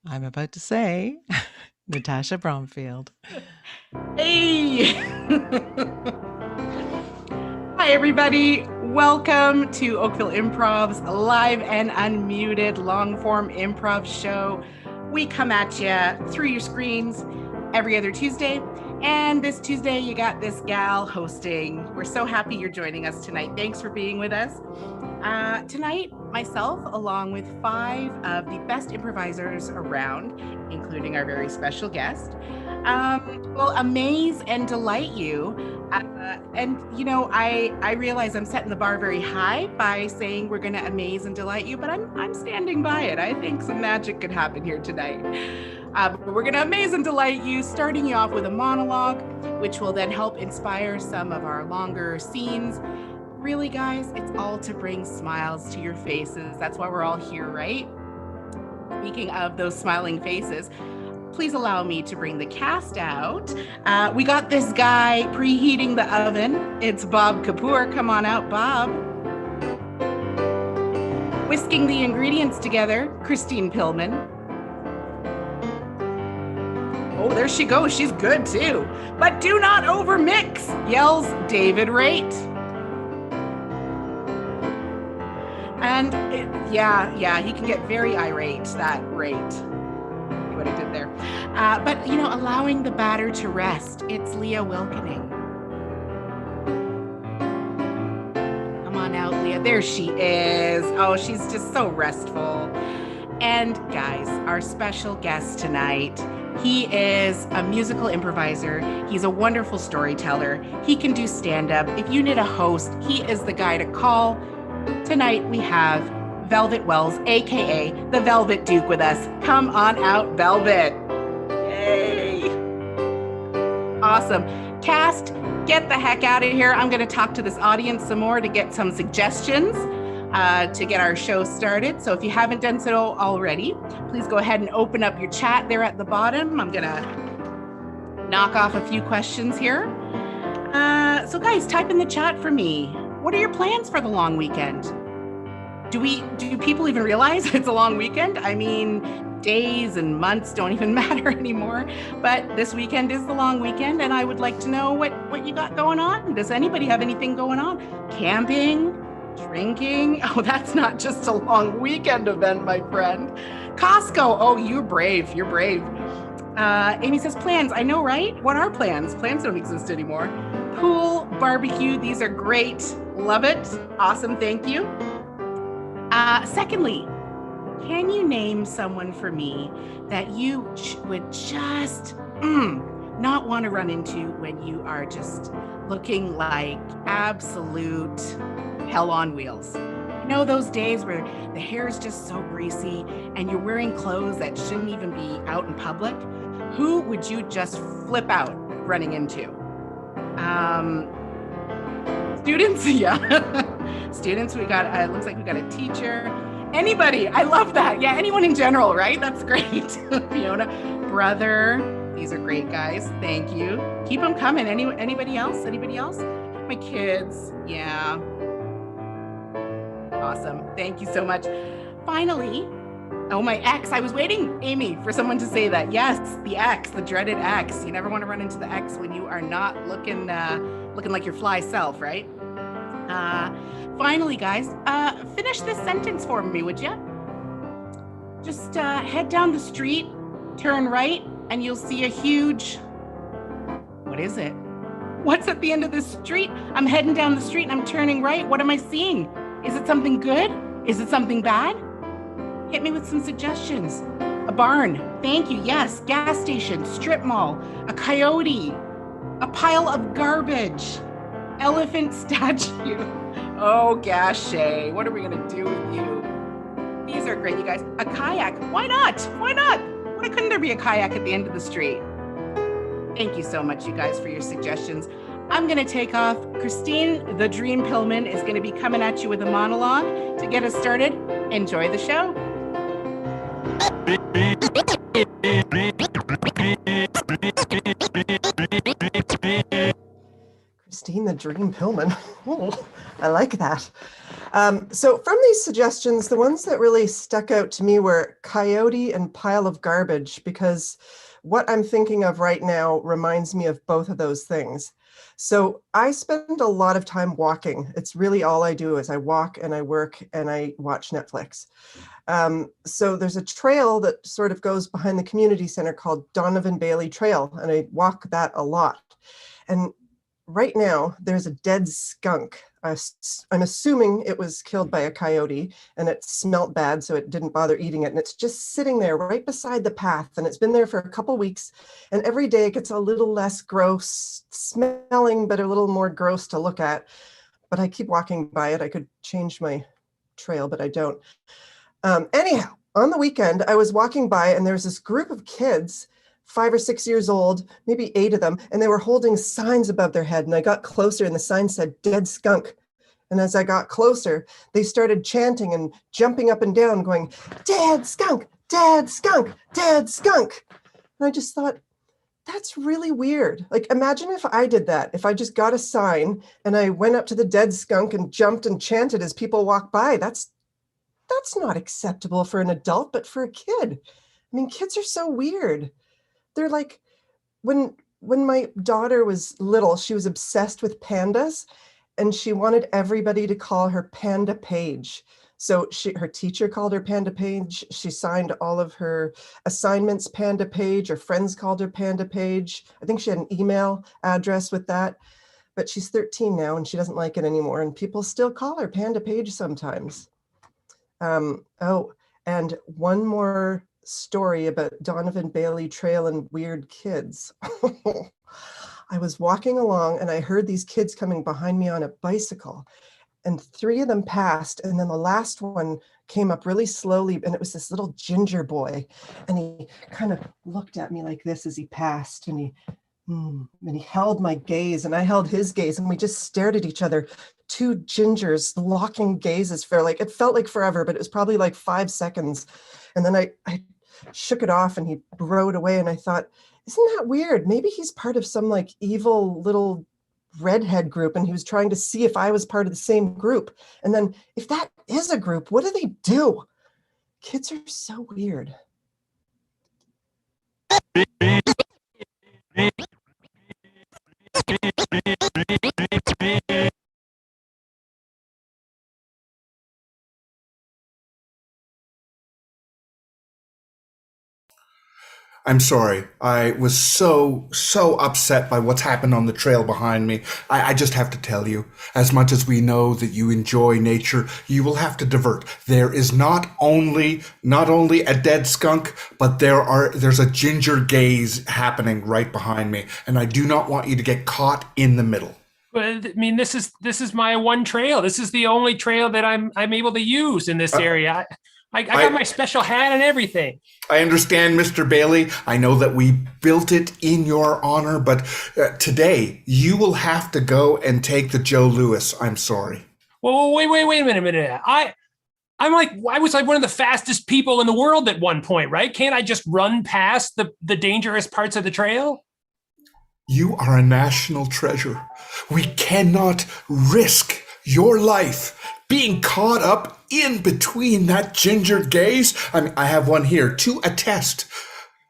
I'm about to say Natasha Bromfield. Hey! Hi, everybody. Welcome to Oakville Improv's live and unmuted long-form improv show. We come at you through your screens every other Tuesday. And this Tuesday, you got this gal hosting. We're so happy you're joining us tonight. Thanks for being with us. Tonight, myself, along with 5 of the best improvisers around, including our very special guest, will amaze and delight you. I realize I'm setting the bar very high by saying we're going to amaze and delight you, but I'm standing by it. I think some magic could happen here tonight. We're going to amaze and delight you, starting you off with a monologue, which will then help inspire some of our longer scenes. Really, guys, it's all to bring smiles to your faces. That's why we're all here, right? Speaking of those smiling faces, please allow me to bring the cast out. We got this guy preheating the oven. It's Bob Kapur. Come on out, Bob. Whisking the ingredients together, Christine Pillman. Oh, there she goes. She's good too. But do not overmix, yells David Raitt. And he can get very irate, that Raitt. See what I did there. But, allowing the batter to rest, it's Leah Wilkening. Come on out, Leah. There she is. Oh, she's just so restful. And guys, our special guest tonight, he is a musical improviser. He's a wonderful storyteller. He can do stand-up. If you need a host, he is the guy to call. Tonight we have Velvet Wells, aka the Velvet Duke, with us. Come on out, Velvet. Yay. Awesome. Cast, get the heck out of here. I'm going to talk to this audience some more to get some suggestions to get our show started. So if you haven't done so already, please go ahead and open up your chat there at the bottom. I'm going to knock off a few questions here. So guys, type in the chat for me. What are your plans for the long weekend? Do people even realize it's a long weekend? I mean, days and months don't even matter anymore, but this weekend is the long weekend, and I would like to know what you got going on. Does anybody have anything going on? Camping? Drinking? Oh, that's not just a long weekend event, my friend. Costco. Oh, you're brave. You're brave. Amy says plans. I know, right? What are plans? Plans don't exist anymore. Pool, barbecue. These are great. Love it. Awesome. Thank you. Secondly, can you name someone for me that you would just not want to run into when you are just looking like absolute hell on wheels? You know, those days where the hair is just so greasy and you're wearing clothes that shouldn't even be out in public? Who would you just flip out running into? Students, yeah. Students, we got, it looks like we got a teacher. Anybody, I love that. Yeah, anyone in general, right? That's great. Fiona, brother, these are great guys. Thank you. Keep them coming. Anybody else? Anybody else? My kids, yeah. Awesome. Thank you so much. Finally, oh, my ex. I was waiting, Amy, for someone to say that. Yes, the ex, the dreaded ex. You never want to run into the ex when you are not looking like your fly self, right? Finally, guys, finish this sentence for me, would you? Just head down the street, turn right, and you'll see a huge... What is it? What's at the end of the street? I'm heading down the street and I'm turning right. What am I seeing? Is it something good? Is it something bad? Hit me with some suggestions. A barn. Thank you. Yes. Gas station, strip mall, a coyote, a pile of garbage, elephant statue. Oh, Gashay, what are we going to do with you? These are great, you guys. A kayak. Why not? Why not? Why couldn't there be a kayak at the end of the street? Thank you so much, you guys, for your suggestions. I'm going to take off. Christine, the Dream Pillman, is going to be coming at you with a monologue to get us started. Enjoy the show. Christine the Dream Pillman. Oh, I like that. So from these suggestions, the ones that really stuck out to me were coyote and pile of garbage, because what I'm thinking of right now reminds me of both of those things. So I spend a lot of time walking. It's really all I do is I walk and I work and I watch Netflix. So there's a trail that sort of goes behind the community center called Donovan Bailey Trail, and I walk that a lot. And right now there's a dead skunk. I'm assuming it was killed by a coyote and it smelt bad, so it didn't bother eating it. And it's just sitting there right beside the path. And it's been there for a couple weeks. And every day it gets a little less gross smelling, but a little more gross to look at. But I keep walking by it. I could change my trail, but I don't. Anyhow, on the weekend, I was walking by and there was this group of kids, 5 or 6 years old, maybe 8 of them, and they were holding signs above their head. And I got closer and the sign said, "Dead skunk." And as I got closer, they started chanting and jumping up and down, going, "Dead skunk, dead skunk, dead skunk." And I just thought, that's really weird. Like, imagine if I did that, if I just got a sign and I went up to the dead skunk and jumped and chanted as people walk by. That's not acceptable for an adult, but for a kid. I mean, kids are so weird. They're like, when my daughter was little, she was obsessed with pandas and she wanted everybody to call her Panda Page. So her teacher called her Panda Page. She signed all of her assignments Panda Page. Her friends called her Panda Page. I think she had an email address with that, but she's 13 now and she doesn't like it anymore. And people still call her Panda Page sometimes. And one more story about Donovan Bailey Trail and weird kids. I was walking along and I heard these kids coming behind me on a bicycle, and 3 of them passed. And then the last one came up really slowly, and it was this little ginger boy. And he kind of looked at me like this as he passed, and he held my gaze and I held his gaze, and we just stared at each other. 2 gingers locking gazes for it felt like forever, but it was probably like 5 seconds. And then I shook it off and he rode away. And I thought, isn't that weird? Maybe he's part of some like evil little redhead group and he was trying to see if I was part of the same group. And then if that is a group, what do they do? Kids are so weird. I'm sorry. I was so upset by what's happened on the trail behind me. I just have to tell you, as much as we know that you enjoy nature, you will have to divert. There is not only a dead skunk, but there's a ginger gaze happening right behind me, and I do not want you to get caught in the middle. Well, I mean, this is my one trail. This is the only trail that I'm able to use in this area. I got my special hat and everything. I understand, Mr. Bailey. I know that we built it in your honor, but today you will have to go and take the Joe Louis. I'm sorry. Well, wait a minute. I was like one of the fastest people in the world at one point, right? Can't I just run past the dangerous parts of the trail? You are a national treasure. We cannot risk your life being caught up in between that ginger gaze. I mean, I have one here to attest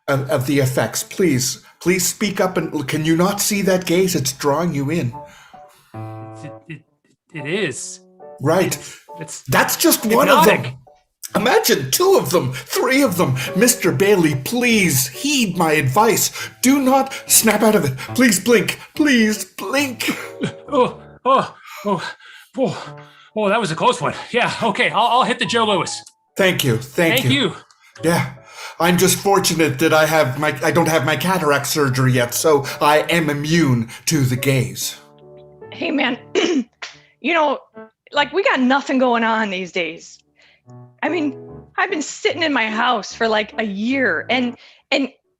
of the effects. Please speak up. And can you not see that gaze? It's drawing you in. It is. Right. That's just hypnotic. One of them. Imagine 2 of them, 3 of them. Mr. Bailey, please heed my advice. Do not snap out of it. Please blink. Please blink. Oh, that was a close one. Yeah, okay, I'll hit the Joe Louis. Thank you. Thank you. Yeah, I'm just fortunate that I don't have my cataract surgery yet, so I am immune to the gaze. Hey, man, we got nothing going on these days. I mean, I've been sitting in my house for like a year, and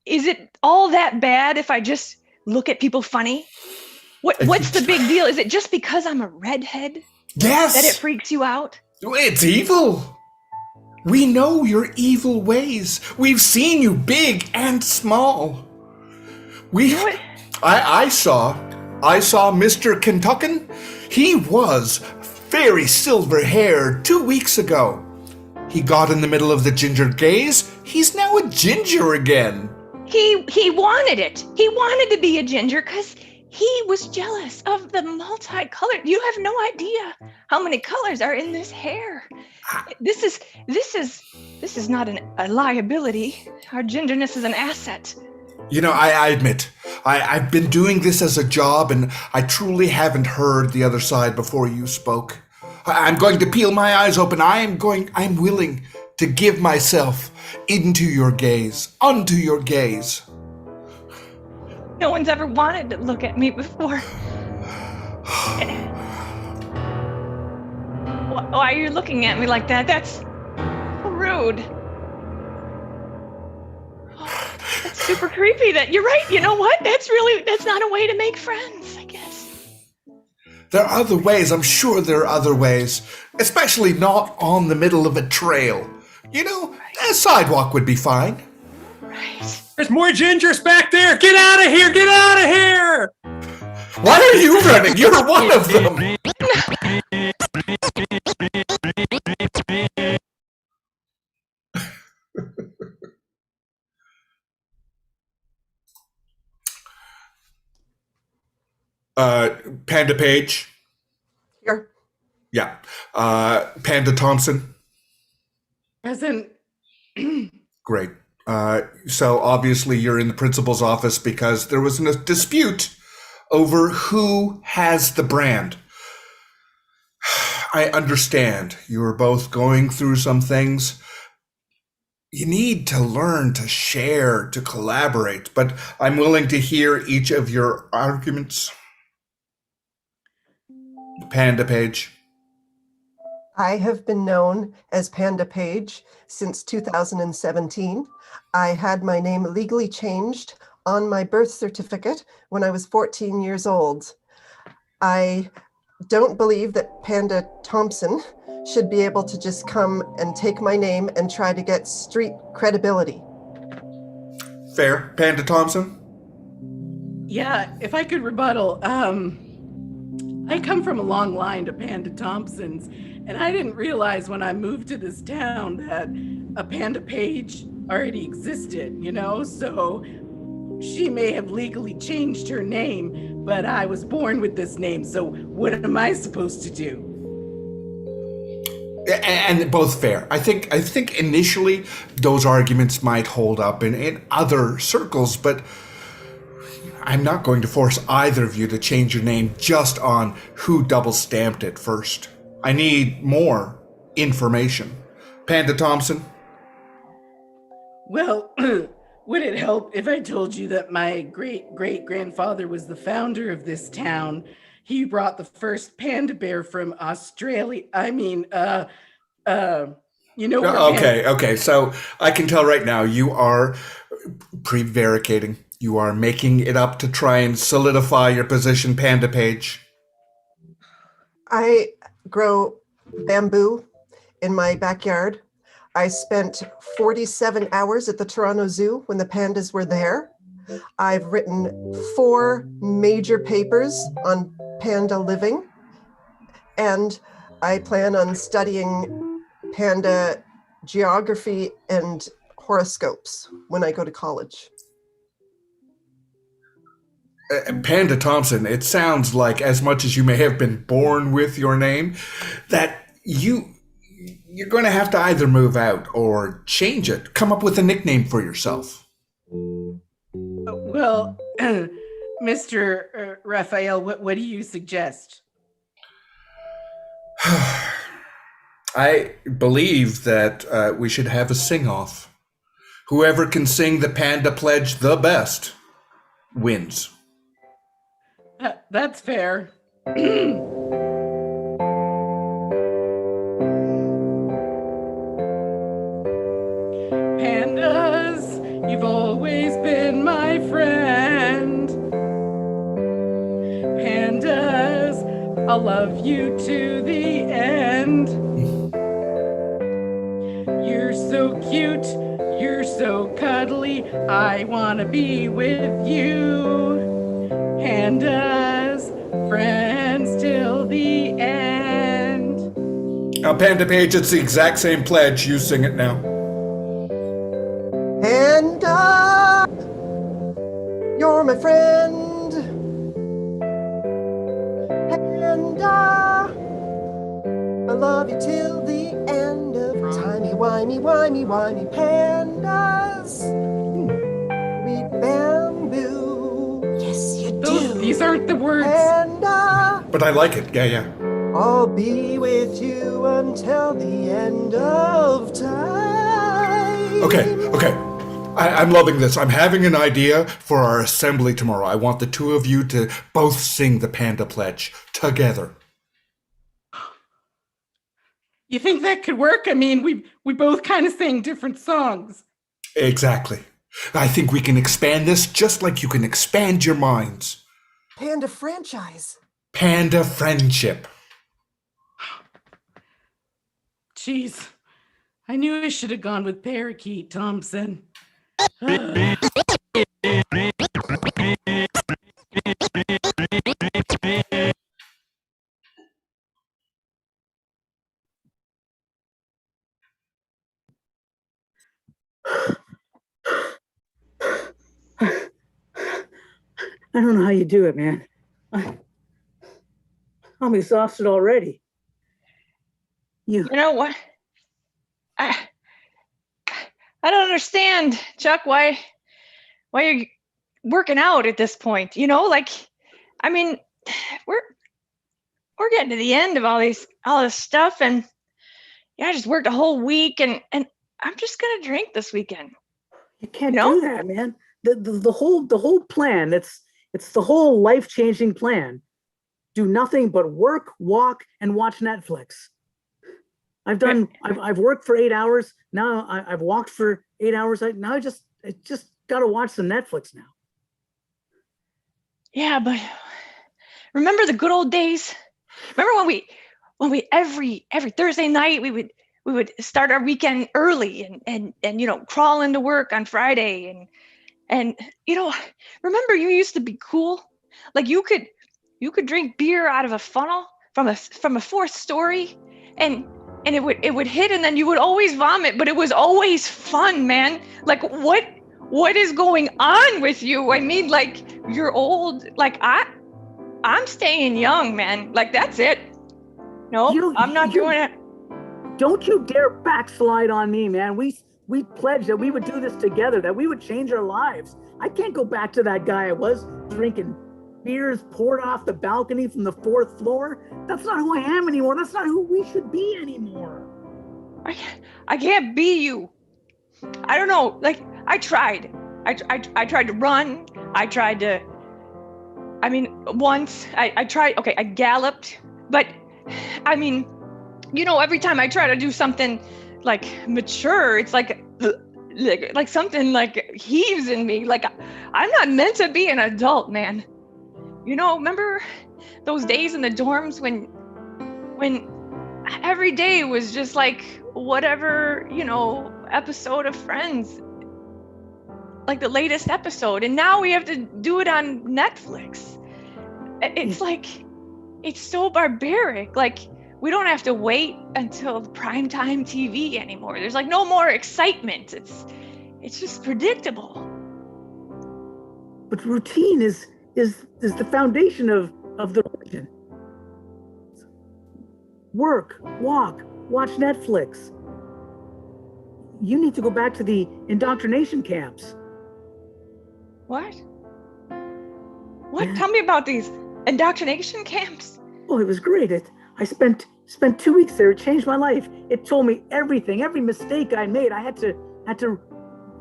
is it all that bad if I just look at people funny? What's the big deal? Is it just because I'm a redhead? Yes. That it freaks you out? It's evil. We know your evil ways. We've seen you big and small. I saw I saw Mr. Kentucken. He was very silver-haired 2 weeks ago. He got in the middle of the ginger gaze. He's now a ginger again. He wanted it. He wanted to be a ginger because he was jealous of the multicolored. You have no idea how many colors are in this hair. This is not a liability. Our gingerness is an asset. You know, I admit, I've been doing this as a job, and I truly haven't heard the other side before you spoke. I'm going to peel my eyes open. I'm willing to give myself into your gaze, unto your gaze. No one's ever wanted to look at me before. Why are you looking at me like that? That's rude. That's super creepy. That you're right. You know what? That's not a way to make friends, I guess. There are other ways. I'm sure there are other ways, especially not on the middle of a trail. You know, a sidewalk would be fine. Right. There's more gingers back there. Get out of here. Get out of here. Why are you running? You're one of them. Panda Page. Here. Yeah. Panda Thompson. Present. Great. So obviously you're in the principal's office because there was a dispute over who has the brand. I understand you are both going through some things. You need to learn to share, to collaborate, but I'm willing to hear each of your arguments. Panda Page. I have been known as Panda Page since 2017. I had my name legally changed on my birth certificate when I was 14 years old. I don't believe that Panda Thompson should be able to just come and take my name and try to get street credibility. Fair. Panda Thompson? Yeah, if I could rebuttal, I come from a long line of Panda Thompsons, and I didn't realize when I moved to this town that a Panda Page already existed, you know? So she may have legally changed her name, but I was born with this name, so what am I supposed to do? And both fair. I think initially those arguments might hold up in other circles, but I'm not going to force either of you to change your name just on who double stamped it first. I need more information. Panda Thompson? Well, would it help if I told you that my great-great-grandfather was the founder of this town? He brought the first panda bear from Australia. I mean, you know. Okay. So I can tell right now you are prevaricating. You are making it up to try and solidify your position, Panda Page. I grow bamboo in my backyard. I spent 47 hours at the Toronto Zoo when the pandas were there. I've written 4 major papers on panda living, and I plan on studying panda geography and horoscopes when I go to college. Panda Thompson, it sounds like, as much as you may have been born with your name, that you're going to have to either move out or change it. Come up with a nickname for yourself. Well, Mr. Raphael, what do you suggest? I believe that we should have a sing-off. Whoever can sing the Panda Pledge the best wins. That's fair. Pandas, you've always been my friend. Pandas, I'll love you to the end. You're so cute, you're so cuddly, I wanna be with you. Pandas, Friends till the end. Now, Panda Page, it's the exact same pledge. You sing it now. Panda, you're my friend. Panda, I love you till the end of timey-wimey, wimey, pandas. We bamboo. Yes, you do. These aren't the words. Panda, But I like it. Yeah. I'll be with you until the end of time. Okay. I'm loving this. I'm having an idea for our assembly tomorrow. I want the two of you to both sing the Panda Pledge together. You think that could work? I mean, we both kind of sing different songs. Exactly. I think we can expand this just like you can expand your minds. Panda franchise. Panda friendship. Jeez, I knew I should have gone with Parakeet Thompson. I don't know how you do it, man. I'm exhausted already. You know what? I don't understand, Chuck, why you're working out at this point. You know, like, I mean, we're getting to the end of all this stuff, and yeah, I just worked a whole week, and I'm just gonna drink this weekend. You can't do that, man. The whole plan. It's the whole life-changing plan. Do nothing but work, walk, and watch Netflix. I've worked for 8 hours. Now I've walked for 8 hours. I just gotta watch some Netflix now. Yeah, but remember the good old days? Remember when we every Thursday night we would start our weekend early and you know, crawl into work on Friday and you know, remember you used to be cool? Like you could drink beer out of a funnel from a fourth story and it would hit and then you would always vomit, but it was always fun, man. Like what is going on with you? I mean, like you're old. Like I'm staying young, man. Like that's it. No, I'm not doing it. Don't you dare backslide on me, man. We pledged that we would do this together, that we would change our lives. I can't go back to that guy I was, drinking beers poured off the balcony from the 4th floor. That's not who I am anymore. That's not who we should be anymore. I can't be you. I don't know. Like I tried. I tried to run. I tried to. I mean, once I tried. Okay, I galloped, but I mean, you know, every time I try to do something like mature, it's like something like heaves in me. Like I'm not meant to be an adult, man. You know, remember those days in the dorms when every day was just like whatever, you know, episode of Friends, like the latest episode, and now we have to do it on Netflix. It's like, it's so barbaric. Like we don't have to wait until primetime TV anymore. There's like no more excitement. It's just predictable. But routine is the foundation of the religion. Work, walk, watch Netflix. You need to go back to the indoctrination camps. What? Tell me about these indoctrination camps. Oh, it was great. I spent 2 weeks there. It changed my life. It told me everything, every mistake I made. I had to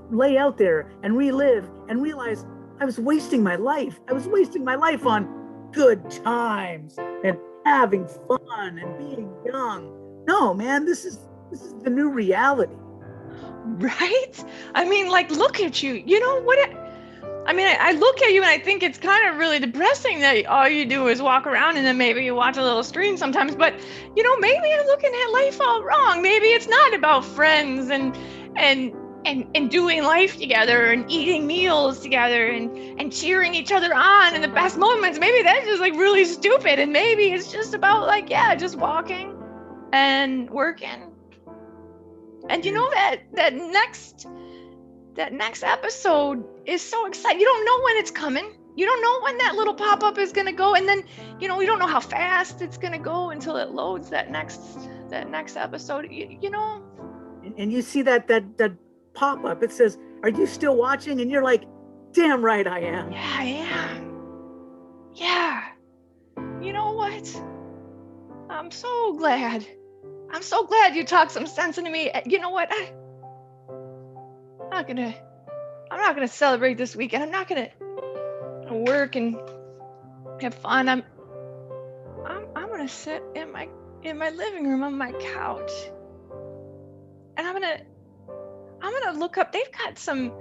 lay out there and relive and realize I was wasting my life. I was wasting my life on good times and having fun and being young. No, man, this is the new reality. Right? I mean, like, look at you. You know what? I look at you and I think it's kind of really depressing that all you do is walk around and then maybe you watch a little screen sometimes. But, you know, maybe I'm looking at life all wrong. Maybe it's not about friends and and doing life together and eating meals together and cheering each other on in the best moments. Maybe that's just like really stupid, and maybe it's just about like, yeah, just walking and working. And you know that next episode is so exciting. You don't know when it's coming. You don't know when that little pop-up is gonna go, and then you don't know how fast it's gonna go until it loads that next episode. You know. And you see that pop-up. It says, "Are you still watching?" And you're like, "Damn right I am." Yeah, I am. Yeah. You know what? I'm so glad you talked some sense into me. You know what? I'm not gonna celebrate this weekend. I'm not gonna work and have fun. I'm gonna sit in my living room on my couch, and I'm gonna look up. They've got some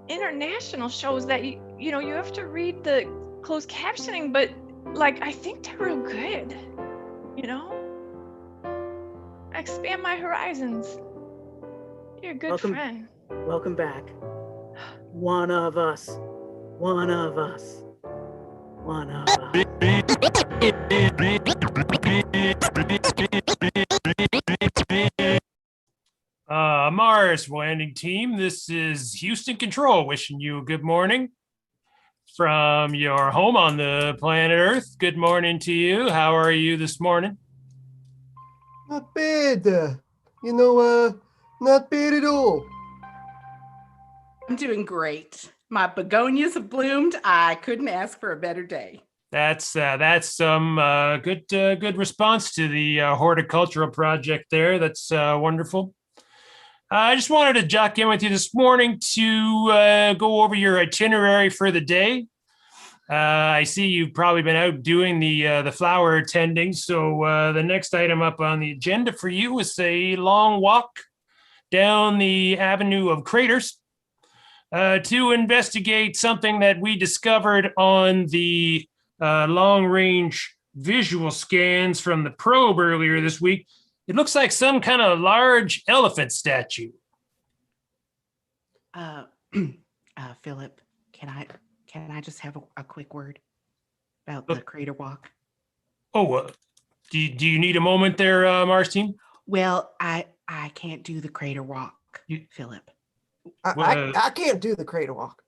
international shows that you have to read the closed captioning, but like I think they're real good. Expand my horizons. You're a good friend. Welcome back. One of us. One of us. One of us. Mars landing team, this is Houston Control wishing you a good morning from your home on the planet Earth. Good morning to you. How are you this morning? Not bad. Not bad at all. I'm doing great. My begonias have bloomed. I couldn't ask for a better day. That's some good response to the horticultural project there. That's wonderful. I just wanted to jock in with you this morning to go over your itinerary for the day. I see you've probably been out doing the flower tending. So the next item up on the agenda for you is a long walk down the Avenue of Craters to investigate something that we discovered on the long-range visual scans from the probe earlier this week. It looks like some kind of large elephant statue. Philip, can I just have a quick word about the crater walk? Oh, do you need a moment there, Marcin? Well, I can't do the crater walk, Philip. I can't do the crater walk.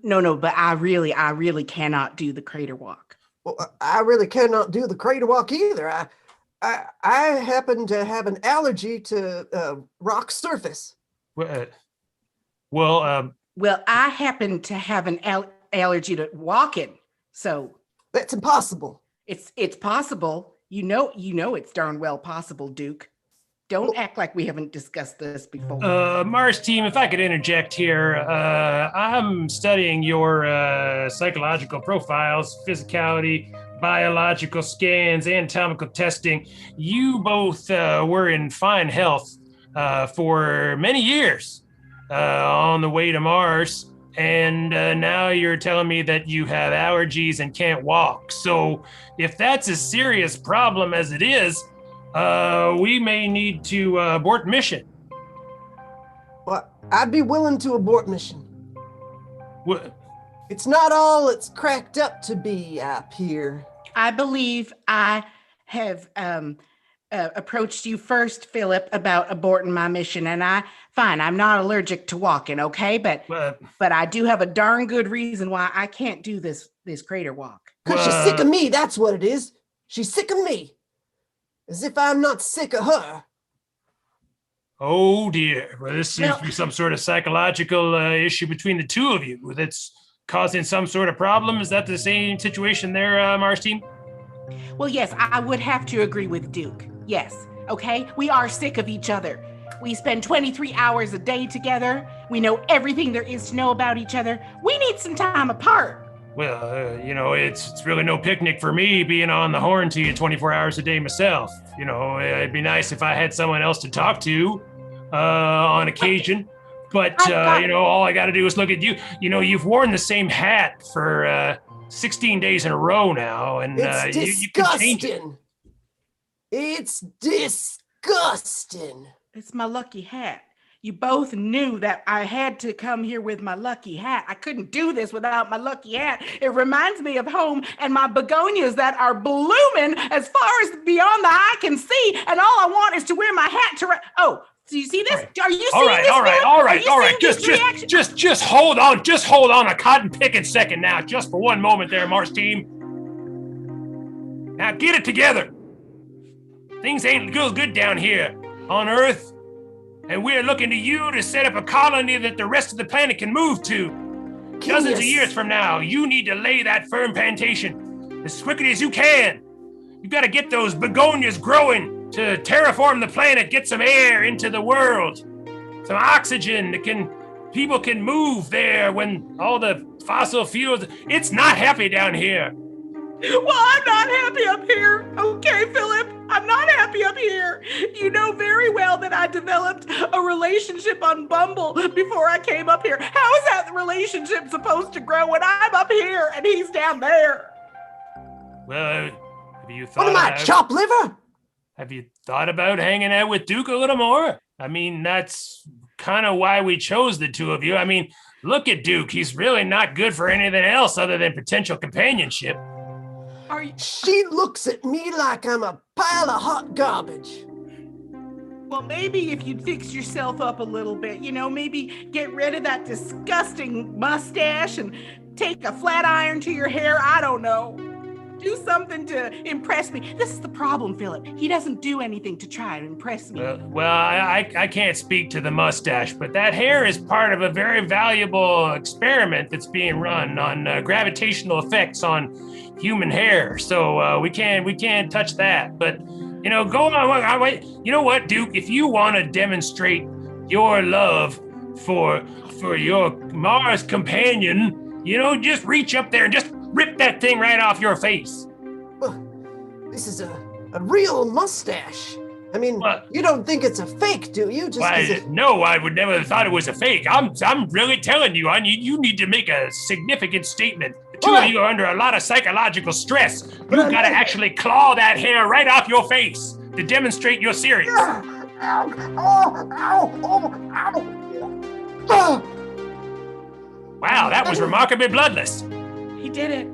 No, but I really cannot do the crater walk. Well, I really cannot do the crater walk either. I happen to have an allergy to rock surface. Well, I happen to have an allergy to walking, so that's impossible. It's possible. You know, it's darn well possible, Duke. Don't act like we haven't discussed this before. Mars team, if I could interject here, I'm studying your psychological profiles, physicality, biological scans, anatomical testing. You both were in fine health for many years on the way to Mars. And now you're telling me that you have allergies and can't walk. So if that's a serious problem as it is, we may need to abort mission. Well, I'd be willing to abort mission. What? It's not all it's cracked up to be up here. I believe I have approached you first, Philip, about aborting my mission, and I'm not allergic to walking, okay? But I do have a darn good reason why I can't do this crater walk. Because she's sick of me, that's what it is. She's sick of me. As if I'm not sick of her. Oh dear. Well, this seems to be some sort of psychological issue between the two of you that's causing some sort of problem. Is that the same situation there, Marcin? Well, yes, I would have to agree with Duke. Yes, okay? We are sick of each other. We spend 23 hours a day together. We know everything there is to know about each other. We need some time apart. Well, it's really no picnic for me being on the horn to you 24 hours a day myself. It'd be nice if I had someone else to talk to on occasion. But, all I got to do is look at you. You've worn the same hat for 16 days in a row now. And it's disgusting. You can change it. It's disgusting. It's my lucky hat. You both knew that I had to come here with my lucky hat. I couldn't do this without my lucky hat. It reminds me of home and my begonias that are blooming as far as beyond the eye can see. And all I want is to wear my hat to... Oh, do you see this? Right. Are you seeing all right, this? All right, Philip? all right, Are you all right. seeing Just hold on. Just hold on a cotton picking second now. Just for one moment there, Mars team. Now get it together. Things ain't good down here on Earth. And we're looking to you to set up a colony that the rest of the planet can move to. Dozens of years from now, you need to lay that fern plantation as quickly as you can. You got to get those begonias growing to terraform the planet, get some air into the world, some oxygen people can move there when all the fossil fuels. It's not happy down here. Well, I'm not happy up here. Okay, Philip, I'm not happy up here. You know very well that I developed a relationship on Bumble before I came up here. How is that relationship supposed to grow when I'm up here and he's down there? Well, have you thought What am I, chopped liver? Have you thought about hanging out with Duke a little more? I mean, that's kind of why we chose the two of you. I mean, look at Duke. He's really not good for anything else other than potential companionship. She looks at me like I'm a pile of hot garbage. Well, maybe if you'd fix yourself up a little bit, maybe get rid of that disgusting mustache and take a flat iron to your hair. I don't know. Do something to impress me. This is the problem, Philip. He doesn't do anything to try and impress me. Well, I can't speak to the mustache, but that hair is part of a very valuable experiment that's being run on gravitational effects on human hair. So we can't touch that. But go on. You know what, Duke? If you want to demonstrate your love for your Mars companion, just reach up there and just rip that thing right off your face. Well, this is a real mustache. I mean, you don't think it's a fake, do you? No, I would never have thought it was a fake. I'm really telling you, you need to make a significant statement. The two of you are under a lot of psychological stress. You've got to actually claw that hair right off your face to demonstrate you're serious. Wow, that was remarkably bloodless. He did it.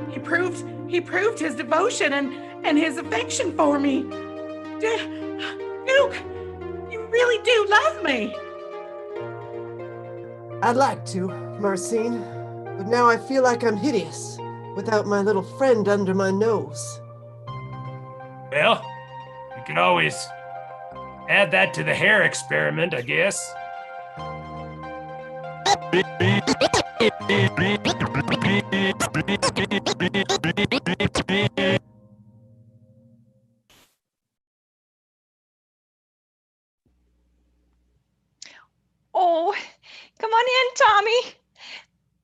He proved his devotion and his affection for me. Duke, you really do love me. I'd like to, Marcine, but now I feel like I'm hideous without my little friend under my nose. Well, you can always add that to the hair experiment, I guess. Oh, come on in, Tommy.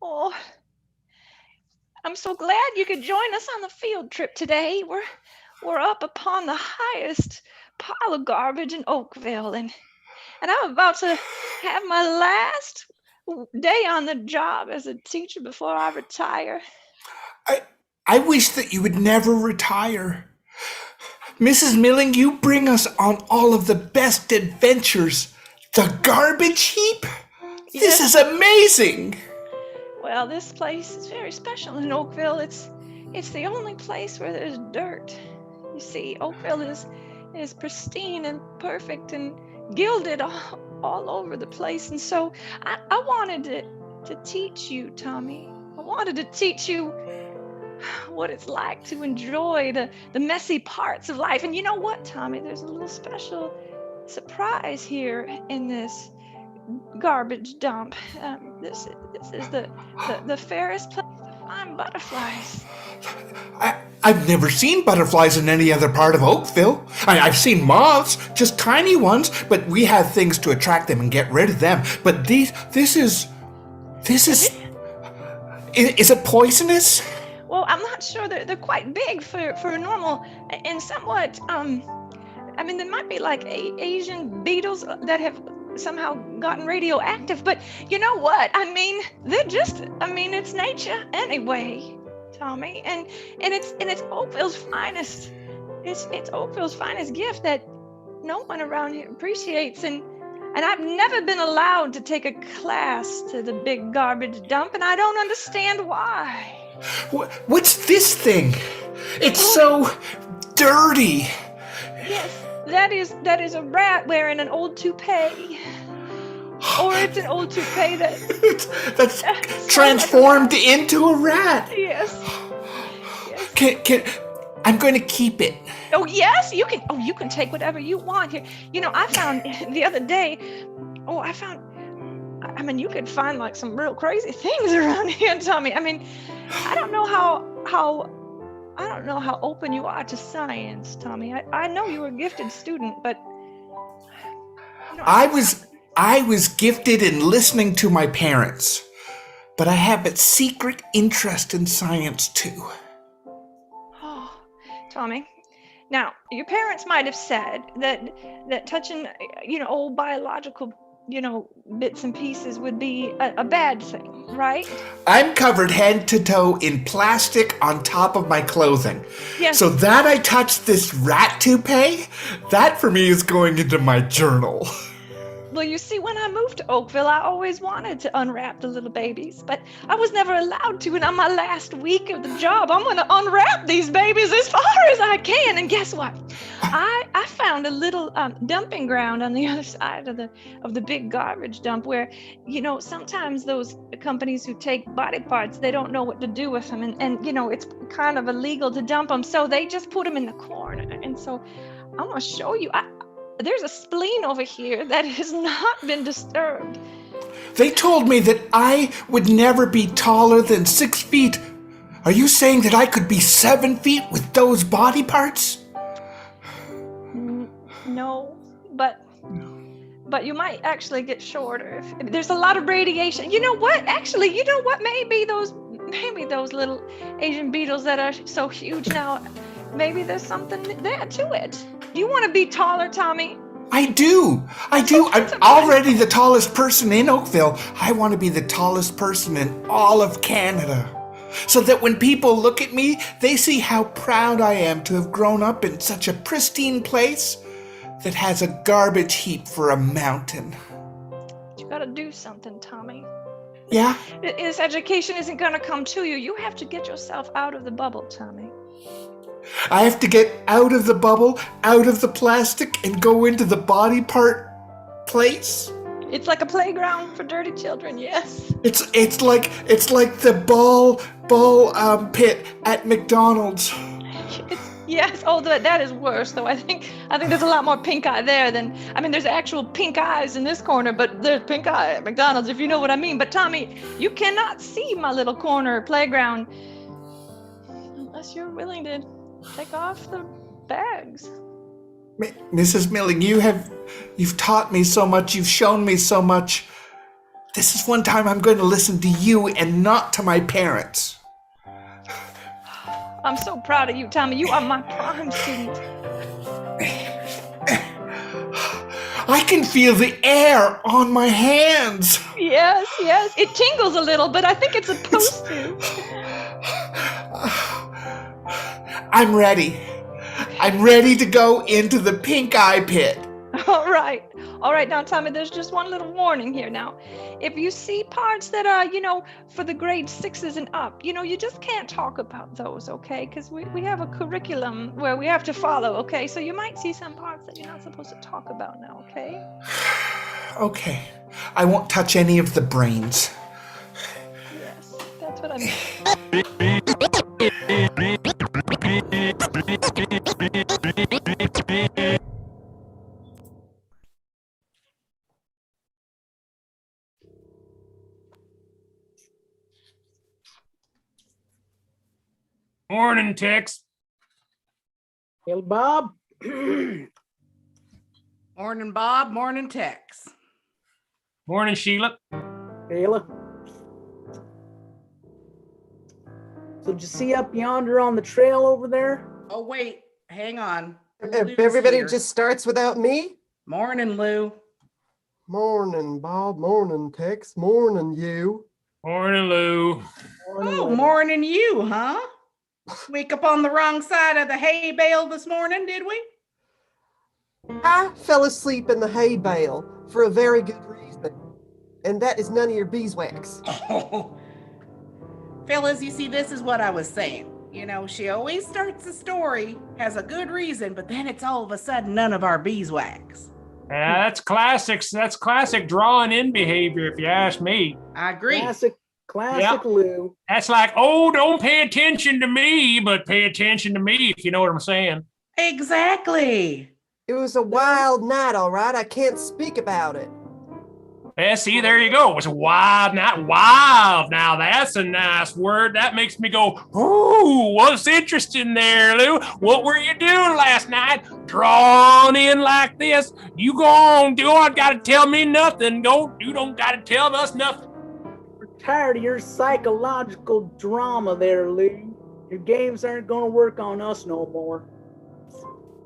Oh, I'm so glad you could join us on the field trip today. We're up upon the highest pile of garbage in Oakville, and I'm about to have my last day on the job as a teacher before I retire. I wish that you would never retire. Mrs. Milling, you bring us on all of the best adventures. The garbage heap? Yes. This is amazing. Well, this place is very special in Oakville. It's the only place where there's dirt. You see, Oakville is pristine and perfect and gilded all over the place. And so I wanted to teach you, Tommy. I wanted to teach you what it's like to enjoy the messy parts of life. And you know what, Tommy? There's a little special surprise here in this garbage dump. This is the fairest place to find butterflies. I've never seen butterflies in any other part of Oakville. I've seen moths, just tiny ones, but we have things to attract them and get rid of them. But this is it poisonous? Well, I'm not sure. They're quite big for a normal and somewhat, I mean, there might be like Asian beetles that have somehow gotten radioactive, but you know what? I mean, it's nature anyway, Tommy, and it's Oakville's finest. It's Oakville's finest gift that no one around here appreciates, and And I've never been allowed to take a class to the big garbage dump, and I don't understand why. What's this thing? It's so dirty. Yes, that is a rat wearing an old toupee. Or it's an old toupee that's transformed into a rat. Yes. Can I'm going to keep it. Oh yes, you can. Oh, you can take whatever you want here. You know, I found the other day. I mean, you could find like some real crazy things around here, Tommy. I mean, I don't know how open you are to science, Tommy. I know you were a gifted student, but you know, I was gifted in listening to my parents, but I have a secret interest in science too. Oh, Tommy. Now, your parents might have said that touching, old biological, bits and pieces would be a bad thing, right? I'm covered head to toe in plastic on top of my clothing. Yes. So that I touched this rat toupee, that for me is going into my journal. Well, you see, when I moved to Oakville, I always wanted to unwrap the little babies, but I was never allowed to. And on my last week of the job, I'm going to unwrap these babies as far as I can. And guess what? I found a little dumping ground on the other side of the big garbage dump where, sometimes those companies who take body parts, they don't know what to do with them. And it's kind of illegal to dump them. So they just put them in the corner. And so I'm going to show you. There's a spleen over here that has not been disturbed. They told me that I would never be taller than 6 feet. Are you saying that I could be 7 feet with those body parts? No, but you might actually get shorter. If there's a lot of radiation. You know what? Actually, Maybe those little Asian beetles that are so huge now, maybe there's something there to it. Do you want to be taller, Tommy? I do. I'm already the tallest person in Oakville. I want to be the tallest person in all of Canada. So that when people look at me, they see how proud I am to have grown up in such a pristine place that has a garbage heap for a mountain. You gotta do something, Tommy. Yeah? This education isn't gonna come to you. You have to get yourself out of the bubble, Tommy. I have to get out of the bubble, out of the plastic, and go into the body part place? It's like a playground for dirty children, yes. It's like the ball pit at McDonald's. Yes. Oh, that is worse though. I think there's a lot more pink eye there than there's actual pink eyes in this corner, but there's pink eye at McDonald's, if you know what I mean. But Tommy, you cannot see my little corner playground unless you're willing to take off the bags. Mrs. Milling, you've taught me so much, you've shown me so much. This is one time I'm going to listen to you and not to my parents. I'm so proud of you, Tommy. You are my prime student. I can feel the air on my hands. Yes. It tingles a little, but I think it's supposed to. I'm ready. I'm ready to go into the pink eye pit. All right. Now, Tommy, there's just one little warning here now. If you see parts that are, for the grade 6s and up, you just can't talk about those, okay? Because we have a curriculum where we have to follow, okay? So you might see some parts that you're not supposed to talk about now, okay? Okay. I won't touch any of the brains. Yes, that's what I mean. Morning, Tex. Hey, Bob. Morning, Bob. Morning, Tex. Morning, Sheila. Ayla. So did you see up yonder on the trail over there? Oh, wait. Hang on. If everybody here. just starts without me? Morning, Lou. Morning, Bob. Morning, Tex. Morning, you. Morning, Lou. Morning you, huh? Wake up on the wrong side of the hay bale this morning, did we? I fell asleep in the hay bale for a very good reason. And that is none of your beeswax. Oh. Fellas, you see, this is what I was saying. You know, she always starts the story, has a good reason, but then it's all of a sudden none of our beeswax. Yeah, that's classic. That's classic drawing in behavior, if you ask me. I agree. Classic Lou. That's like, oh, don't pay attention to me, but pay attention to me, if you know what I'm saying. Exactly. It was a wild night, all right? I can't speak about it. Yeah, see, there you go. It was wild, not wild. Now, that's a nice word. That makes me go, ooh, what's interesting there, Lou? What were you doing last night? Drawn in like this? You go on, you don't got to tell me nothing. You don't got to tell us nothing. We're tired of your psychological drama there, Lou. Your games aren't going to work on us no more.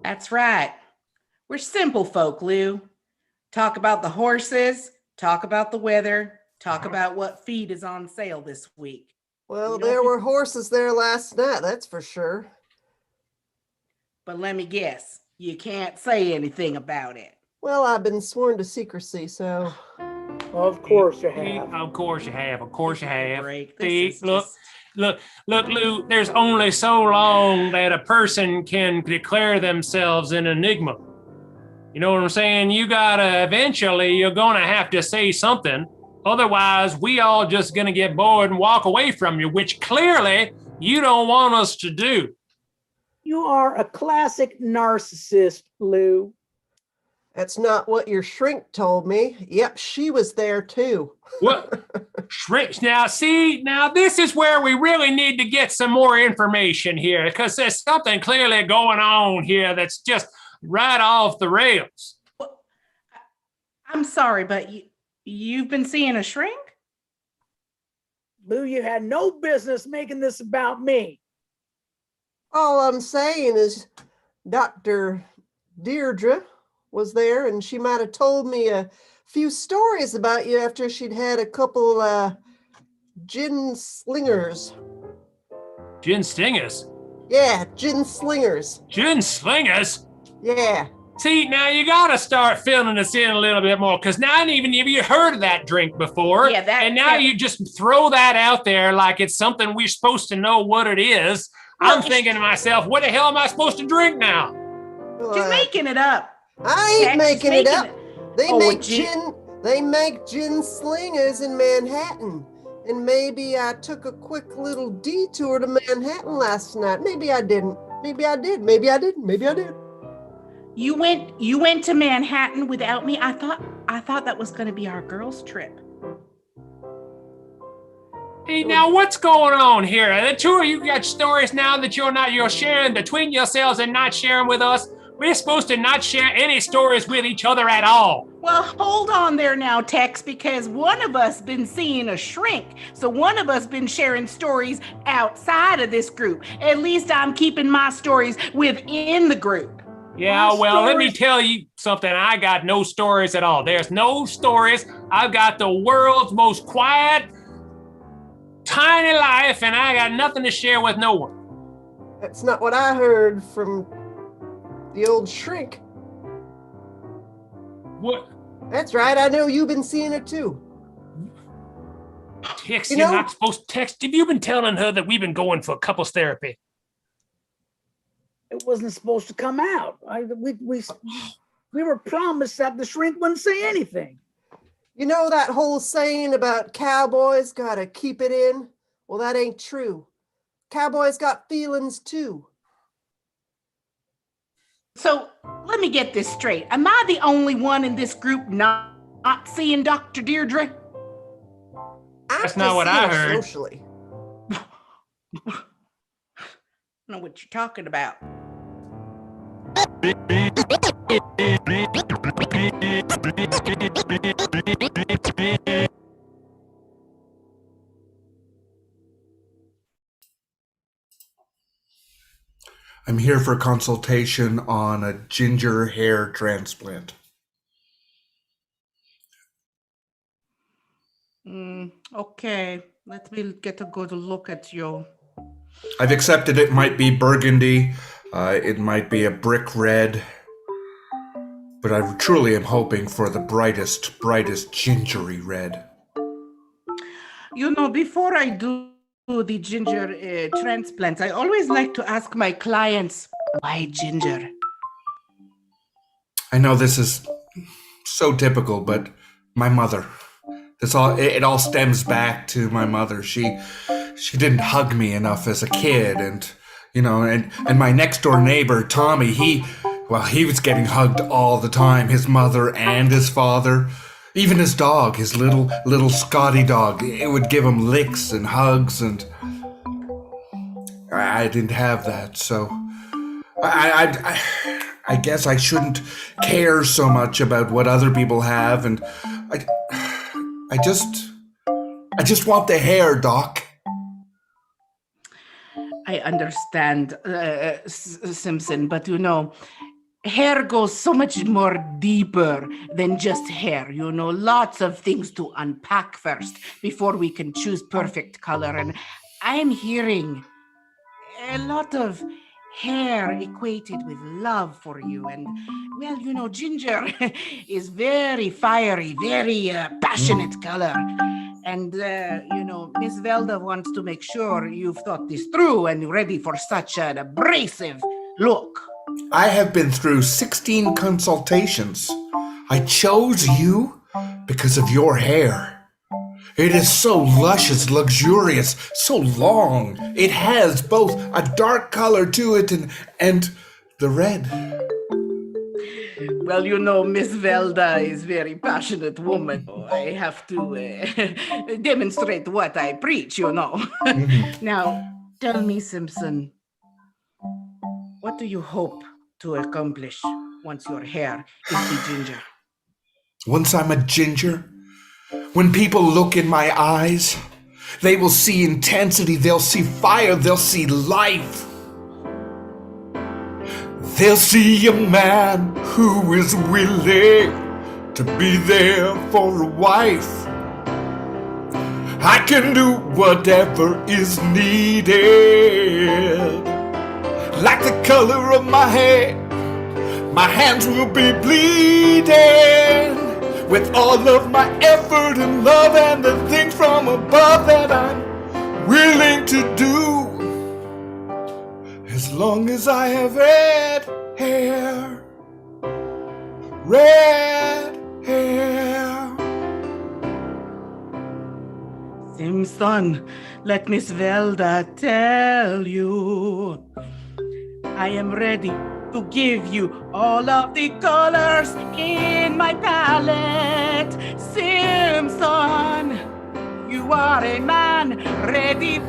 That's right. We're simple folk, Lou. Talk about the horses, talk about the weather, talk about what feed is on sale this week. Well, there were horses there last night, that's for sure. But let me guess, you can't say anything about it. Well, I've been sworn to secrecy, so... Of course you have. Of course you have. Of course you have. Break. See, This is look, just- look, Lou, there's only so long that a person can declare themselves an enigma. You know what I'm saying? You're gonna have to say something. Otherwise, we all just gonna get bored and walk away from you, which clearly you don't want us to do. You are a classic narcissist, Lou. That's not what your shrink told me. Yep, she was there too. What? Shrinks. Now, see, this is where we really need to get some more information here, because there's something clearly going on here that's just right off the rails. I'm sorry, but you've been seeing a shrink? Lou, you had no business making this about me. All I'm saying is Dr. Deirdre was there, and she might have told me a few stories about you after she'd had a couple gin slingers. Gin stingers? Yeah, gin slingers. Gin slingers? Yeah. See, now you gotta start filling us in a little bit more, because now I ain't even have you heard of that drink before. Yeah, and now you just throw that out there like it's something we're supposed to know what it is. I'm thinking to myself, what the hell am I supposed to drink now? She's making it up. I ain't making it up. They make gin. They make gin slingers in Manhattan. And maybe I took a quick little detour to Manhattan last night. Maybe I didn't. Maybe I did. Maybe I didn't. Maybe I did. You went to Manhattan without me? I thought that was going to be our girls' trip. Hey, now what's going on here? The two of you got stories now that you're sharing between yourselves and not sharing with us. We're supposed to not share any stories with each other at all. Well, hold on there now, Tex, because one of us been seeing a shrink. So one of us been sharing stories outside of this group. At least I'm keeping my stories within the group. Yeah, well, let me tell you something. I got no stories at all. There's no stories. I've got the world's most quiet, tiny life, and I got nothing to share with no one. That's not what I heard from the old shrink. What? That's right. I know you've been seeing it too. Tex, you're not supposed to text. Have you been telling her that we've been going for couples therapy? It wasn't supposed to come out. We were promised that the shrink wouldn't say anything. You know that whole saying about cowboys gotta keep it in? Well, that ain't true. Cowboys got feelings too. So let me get this straight. Am I the only one in this group not seeing Dr. Deirdre? That's not what I heard. Socially. I don't know what you're talking about. I'm here for a consultation on a ginger hair transplant. Okay, let me get a good look at you. I've accepted it might be burgundy, it might be a brick red, but I truly am hoping for the brightest, brightest gingery red. Before I do the ginger transplants, I always like to ask my clients, why ginger? I know this is so typical, but my mother. It all stems back to my mother. She didn't hug me enough as a kid, and my next door neighbor Tommy, he was getting hugged all the time. His mother and his father, even his dog, his little Scotty dog, it would give him licks and hugs, and I didn't have that, so I guess I shouldn't care so much about what other people have, and I just want the hair, Doc. I understand, Simpson, but hair goes so much more deeper than just hair. Lots of things to unpack first before we can choose perfect color. And I'm hearing a lot of hair equated with love for you. And, ginger is very fiery, very passionate color. And, Miss Velda wants to make sure you've thought this through and ready for such an abrasive look. I have been through 16 consultations. I chose you because of your hair. It is so luscious, luxurious, so long. It has both a dark color to it and the red. Well, Miss Velda is a very passionate woman. I have to demonstrate what I preach, Mm-hmm. Now, tell me, Simpson, what do you hope to accomplish once your hair is the ginger? Once I'm a ginger, when people look in my eyes, they will see intensity, they'll see fire, they'll see life. They'll see a man who is willing to be there for a wife. I can do whatever is needed. Like the color of my hair, my hands will be bleeding. With all of my effort and love and the things from above that I'm willing to do. As long as I have red hair, red hair. Simpson, let Miss Velda tell you, I am ready to give you all of the colors in my palette. Simpson, you are a man ready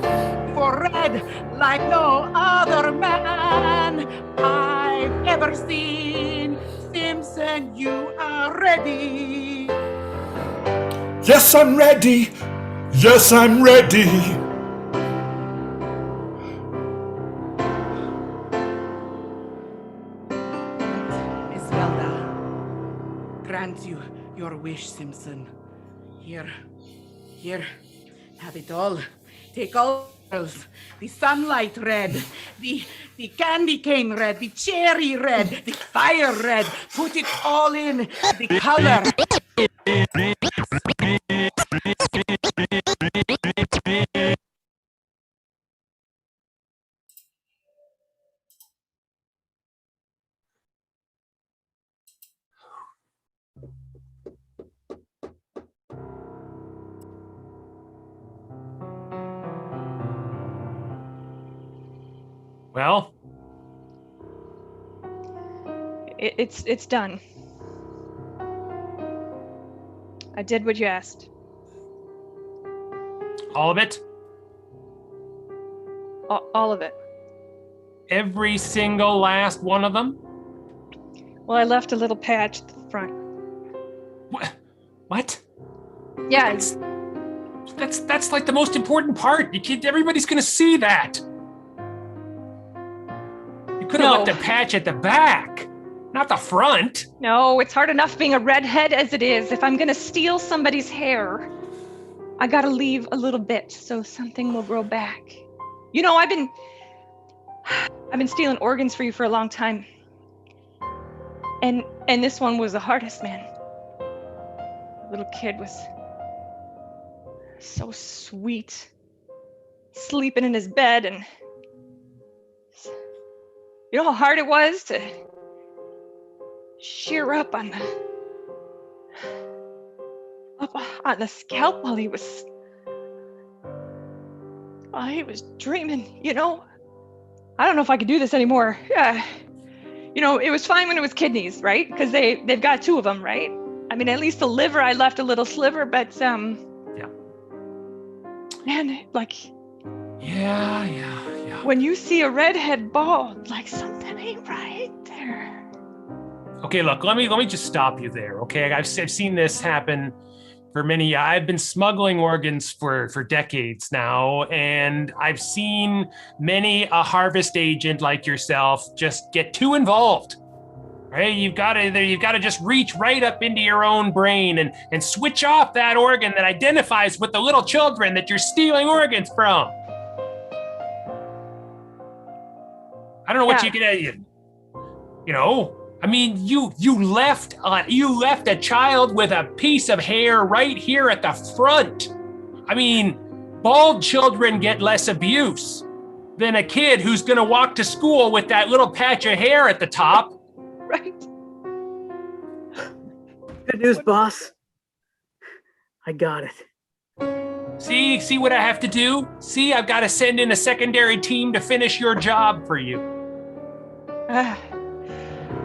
for red like no other man I've ever seen. Simpson, you are ready. Yes, I'm ready. Yes, I'm ready. Miss Velda, grant you your wish, Simpson. Here, have it all. Take all the sunlight red, the candy cane red, the cherry red, the fire red. Put it all in the color. Well, It's done. I did what you asked. all of it? All of it. Every single last one of them? Well, I left a little patch at the front. What? Yeah, That's like the most important part. Everybody's gonna see that. You could have left a patch at the back, not the front. no, it's hard enough being a redhead as it is. If I'm gonna steal somebody's hair, I gotta leave a little bit so something will grow back. You know, I've been stealing organs for you for a long time. And this one was the hardest, man. The little kid was so sweet, sleeping in his bed, and you know how hard it was to shear up on the scalp while he was dreaming, you know? I don't know if I could do this anymore. Yeah. You know, it was fine when it was kidneys, right? Because they've got 2 of them, right? I mean, at least the liver, I left a little sliver, but Yeah. Man, like, Yeah. when you see a redhead bald, like something ain't right there. Okay, look, let me just stop you there. Okay, I've seen this happen for many. I've been smuggling organs for decades now, and I've seen many a harvest agent like yourself just get too involved. Right? You've got to just reach right up into your own brain and switch off that organ that identifies with the little children that you're stealing organs from. I don't know what Yeah. you could, you know. I mean, you left a child with a piece of hair right here at the front. I mean, bald children get less abuse than a kid who's going to walk to school with that little patch of hair at the top. Right. Good news, boss. I got it. See what I have to do? See, I've got to send in a secondary team to finish your job for you.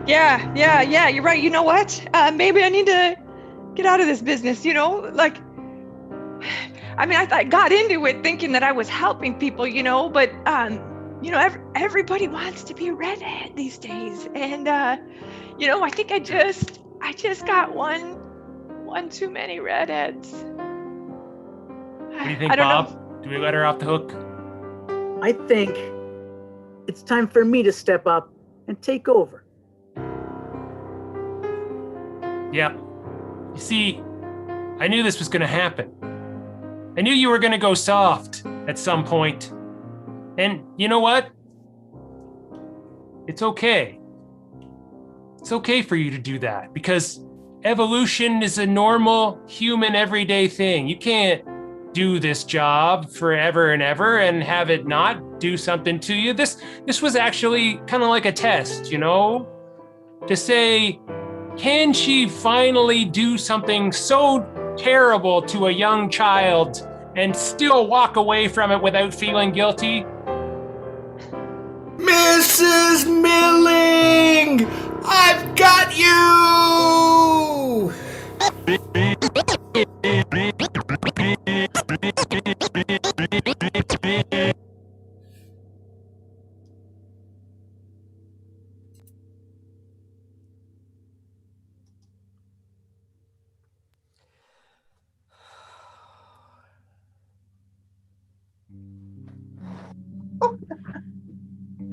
Yeah, you're right. You know what? Maybe I need to get out of this business, you know? Like, I mean, I got into it thinking that I was helping people, you know, but, you know, everybody wants to be redhead these days. And, you know, I think I just got one too many redheads. What do you think, I don't Bob? know. Do we let her off the hook? I think it's time for me to step up and take over. Yeah. You see, I knew this was going to happen. I knew you were going to go soft at some point. And you know what? It's okay. It's okay for you to do that because evolution is a normal human everyday thing. You can't do this job forever and ever and have it not do something to you. This was actually kind of like a test, you know, to say, can she finally do something so terrible to a young child and still walk away from it without feeling guilty? Mrs. Milling! I've got you!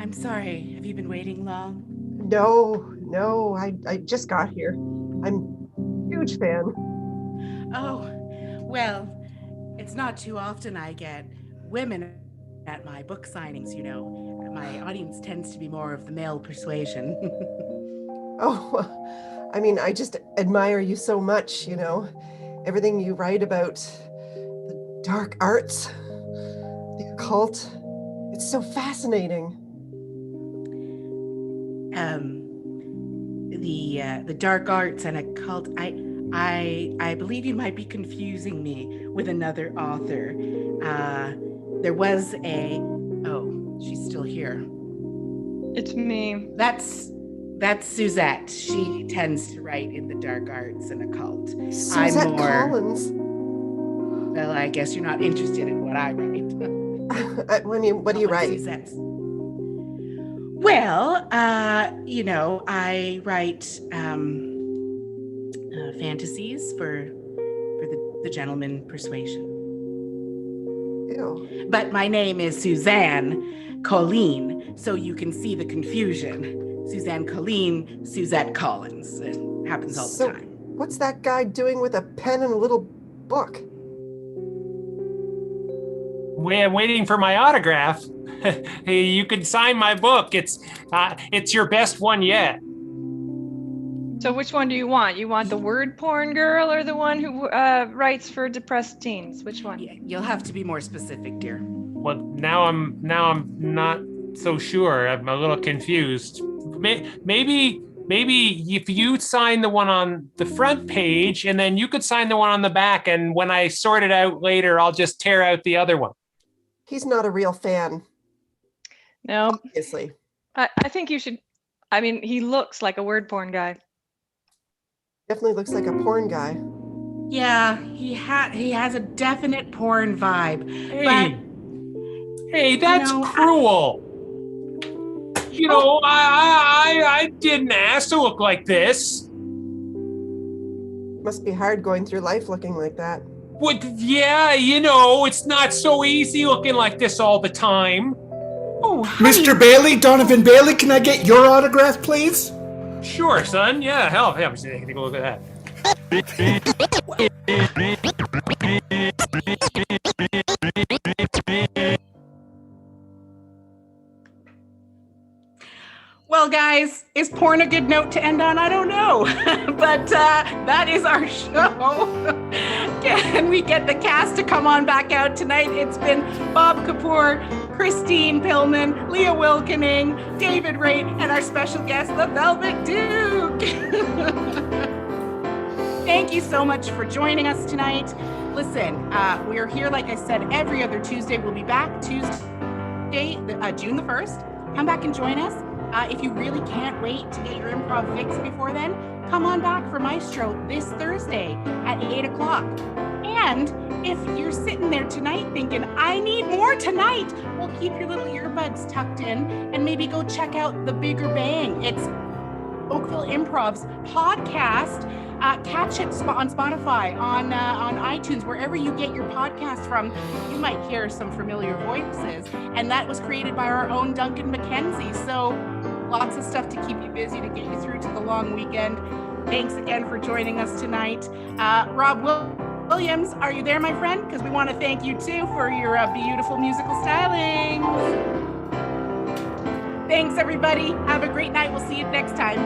I'm sorry. Have you been waiting long? No, I just got here. I'm a huge fan. Oh, well, it's not too often I get women at my book signings, you know. My audience tends to be more of the male persuasion. Oh, I mean, I just admire you so much, you know. Everything you write about the dark arts, the occult. It's so fascinating. The dark arts and occult. I believe you might be confusing me with another author. There was she's still here. It's me. That's Suzette. She tends to write in the dark arts and occult. Suzette Collins. Well, I guess you're not interested in what I write. I mean, what do you write? Suzette's. Well, you know, I write fantasies for the gentleman persuasion. Ew. But my name is Suzanne Colleen, so you can see the confusion. Suzanne Colleen, Suzette Collins. It happens all the time. What's that guy doing with a pen and a little book? I'm waiting for my autograph. Hey, you could sign my book. It's your best one yet. So which one do you want? You want the word porn girl or the one who writes for depressed teens? Which one? Yeah, you'll have to be more specific, dear. Well, now I'm not so sure. I'm a little confused. Maybe if you sign the one on the front page and then you could sign the one on the back, and when I sort it out later, I'll just tear out the other one. He's not a real fan, No, obviously. I think you should. I mean, he looks like a word porn guy. Definitely looks like a porn guy. Yeah, he has a definite porn vibe. Hey, that's cruel. I didn't ask to look like this. Must be hard going through life looking like that. What? Yeah, it's not so easy looking like this all the time. Oh, honey. Mr. Bailey, Donovan Bailey, can I get your autograph, please? Sure, son. Yeah, hell, take a look at that. Well, guys, is porn a good note to end on? I don't know. But that is our show. Can we get the cast to come on back out tonight? It's been Bob Kapur, Christine Pillman, Leah Wilkening, David Raitt, and our special guest, the Velvet Duke. Thank you so much for joining us tonight. Listen, we are here, like I said, every other Tuesday. We'll be back Tuesday, June the 1st. Come back and join us. If you really can't wait to get your improv fix before then, come on back for Maestro this Thursday at 8 o'clock. And if you're sitting there tonight thinking, I need more tonight, well, keep your little earbuds tucked in and maybe go check out The Bigger Bang. It's Oakville Improv's podcast. Catch it on Spotify, on iTunes, wherever you get your podcast from. You might hear some familiar voices. And that was created by our own Duncan McKenzie. So lots of stuff to keep you busy to get you through to the long weekend. Thanks again for joining us tonight. Rob Williams, are you there, my friend? Because we want to thank you too for your beautiful musical styling. Thanks, everybody. Have a great night. We'll see you next time.